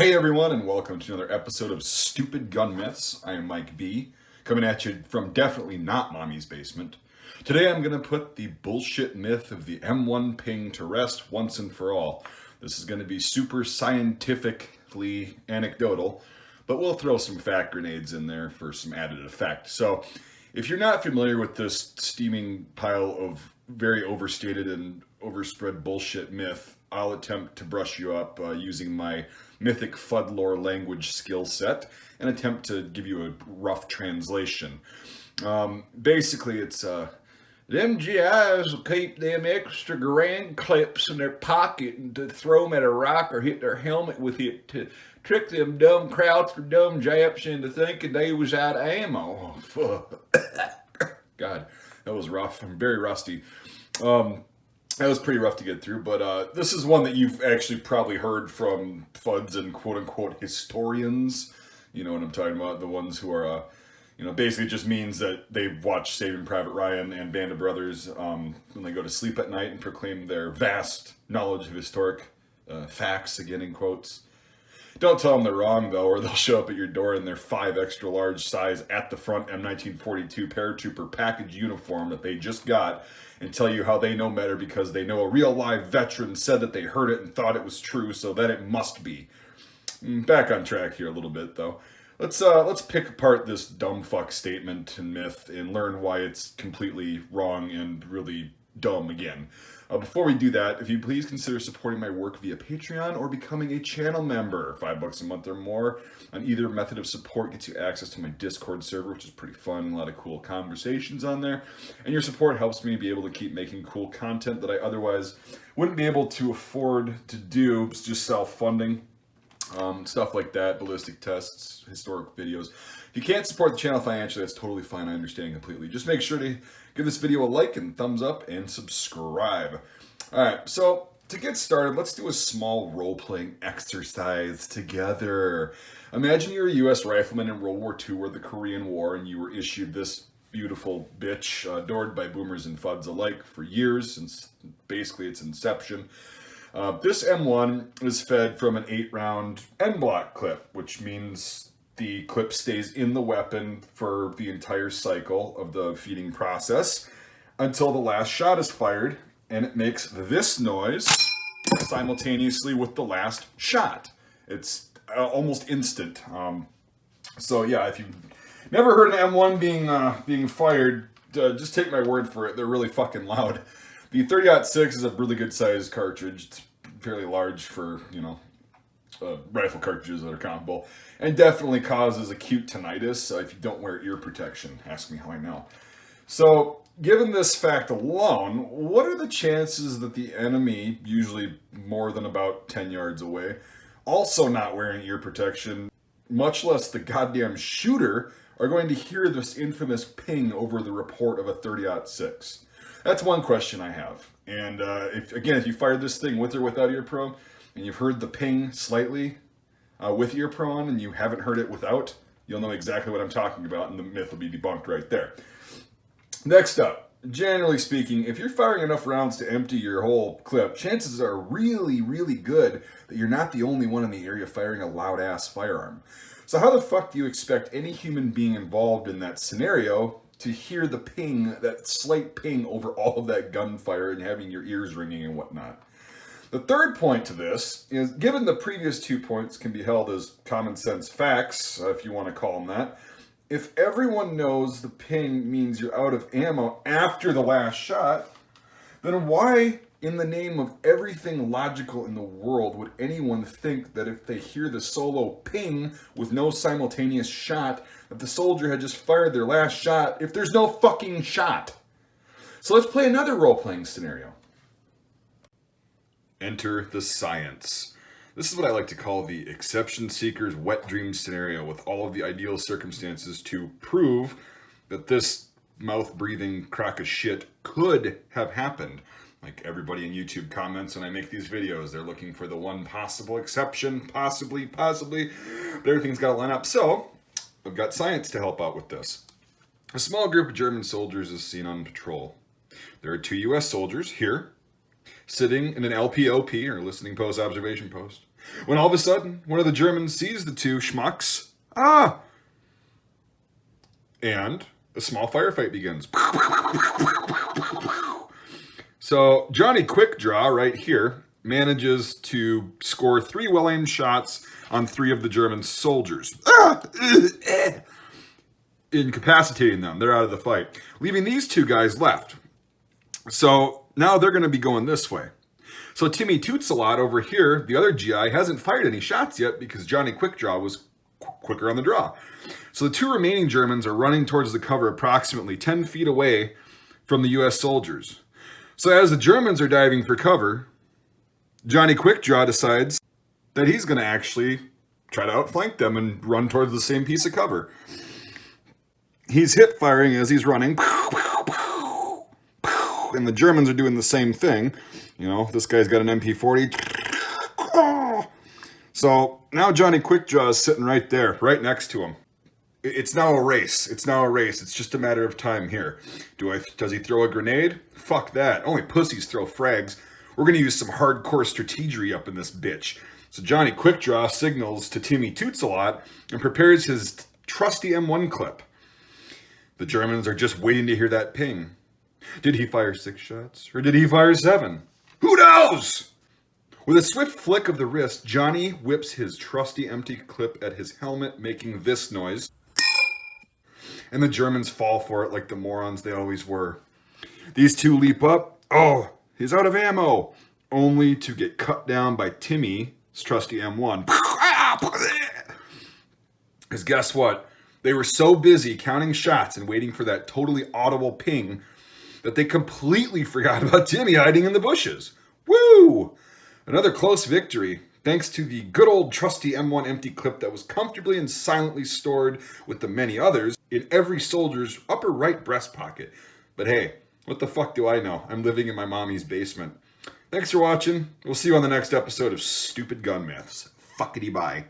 Hey everyone, and welcome to another episode of Stupid Gun Myths. I am Mike B, coming at you from definitely not Mommy's basement. Today I'm going to put the bullshit myth of the M1 ping to rest once and for all. This is going to be super scientifically anecdotal, but we'll throw some fact grenades in there for some added effect. So, if you're not familiar with this steaming pile of very overstated and overspread bullshit myth, I'll attempt to brush you up using my mythic FUD lore language skill set and attempt to give you a rough translation. Basically, it's them GIs will keep them extra grand clips in their pocket and to throw them at a rock or hit their helmet with it to trick them dumb Krauts or dumb Japs into thinking they was out of ammo. Oh, fuck. God, that was rough. I'm very rusty. That was pretty rough to get through, but this is one that you've actually probably heard from FUDs and quote-unquote historians. You know what I'm talking about, the ones who are, basically just means that they've watched Saving Private Ryan and Band of Brothers when they go to sleep at night and proclaim their vast knowledge of historic facts, again in quotes. Don't tell them they're wrong, though, or they'll show up at your door in their 5 extra large size at the front M1942 paratrooper package uniform that they just got and tell you how they know better because they know a real live veteran said that they heard it and thought it was true, so then it must be. Back on track here a little bit, though. Let's pick apart this dumb fuck statement and myth and learn why it's completely wrong and really dumb again. Before we do that, if you please consider supporting my work via Patreon or becoming a channel member. $5 a month or more on either method of support gets you access to my Discord server, which is pretty fun, a lot of cool conversations on there. And your support helps me be able to keep making cool content that I otherwise wouldn't be able to afford to do. It's just self-funding. Stuff like that, ballistic tests, historic videos. If you can't support the channel financially, that's totally fine. I understand completely. Just make sure to give this video a like and thumbs up and subscribe. All right, so to get started, let's do a small role-playing exercise together. Imagine you're a U.S. rifleman in World War II or the Korean War, and you were issued this beautiful bitch, adored by boomers and FUDs alike for years, since basically its inception. This M1 is fed from an 8-round N-block clip, which means the clip stays in the weapon for the entire cycle of the feeding process until the last shot is fired, and it makes this noise simultaneously with the last shot. It's almost instant. So yeah, if you've never heard an M1 being fired, just take my word for it. They're really fucking loud. The 30-06 is a really good sized cartridge. It's fairly large for, rifle cartridges that are comparable, and definitely causes acute tinnitus if you don't wear ear protection. Ask me how I know. So, given this fact alone, what are the chances that the enemy, usually more than about 10 yards away, also not wearing ear protection, much less the goddamn shooter, are going to hear this infamous ping over the report of a 30-06? That's one question I have. And if you fired this thing with or without ear pro, and you've heard the ping slightly with ear pro on, and you haven't heard it without, you'll know exactly what I'm talking about, and the myth will be debunked right there. Next up, generally speaking, if you're firing enough rounds to empty your whole clip, chances are really, really good that you're not the only one in the area firing a loud-ass firearm. So how the fuck do you expect any human being involved in that scenario to hear the ping, that slight ping over all of that gunfire and having your ears ringing and whatnot? The third point to this is, given the previous 2 points can be held as common sense facts, if you want to call them that, if everyone knows the ping means you're out of ammo after the last shot, then why, in the name of everything logical in the world, would anyone think that if they hear the solo ping with no simultaneous shot, that the soldier had just fired their last shot if there's no fucking shot? So let's play another role-playing scenario. Enter the science. This is what I like to call the exception seeker's wet dream scenario, with all of the ideal circumstances to prove that this mouth-breathing crock of shit could have happened. Like everybody in YouTube comments when I make these videos, they're looking for the one possible exception, possibly, but everything's got to line up. So, I've got science to help out with this. A small group of German soldiers is seen on patrol. There are 2 U.S. soldiers here, sitting in an LPOP, or listening post observation post, When all of a sudden, one of the Germans sees the two schmucks. Ah! And a small firefight begins. So Johnny Quickdraw right here manages to score 3 well-aimed shots on 3 of the German soldiers, incapacitating them. They're out of the fight, leaving these 2 guys left. So now they're going to be going this way. So Timmy Toots-a-lot over here, the other GI, hasn't fired any shots yet because Johnny Quickdraw was quicker on the draw. So the 2 remaining Germans are running towards the cover approximately 10 feet away from the US soldiers. So as the Germans are diving for cover, Johnny Quickdraw decides that he's going to actually try to outflank them and run towards the same piece of cover. He's hip firing as he's running, and the Germans are doing the same thing. You know, this guy's got an MP40. So now Johnny Quickdraw is sitting right there, right next to him. It's now a race. It's now a race. It's just a matter of time here. Does he throw a grenade? Fuck that. Only pussies throw frags. We're going to use some hardcore strategery up in this bitch. So Johnny Quickdraw signals to Timmy Toots-a-lot and prepares his trusty M1 clip. The Germans are just waiting to hear that ping. Did he fire 6 shots? Or did he fire 7? Who knows? With a swift flick of the wrist, Johnny whips his trusty empty clip at his helmet, making this noise. And the Germans fall for it like the morons they always were. These 2 leap up. Oh, he's out of ammo. Only to get cut down by Timmy's trusty M1. Because guess what? They were so busy counting shots and waiting for that totally audible ping that they completely forgot about Timmy hiding in the bushes. Woo! Another close victory, thanks to the good old trusty M1 empty clip that was comfortably and silently stored with the many others in every soldier's upper right breast pocket. But hey, what the fuck do I know? I'm living in my mommy's basement. Thanks for watching. We'll see you on the next episode of Stupid Gun Myths. Fuckity bye.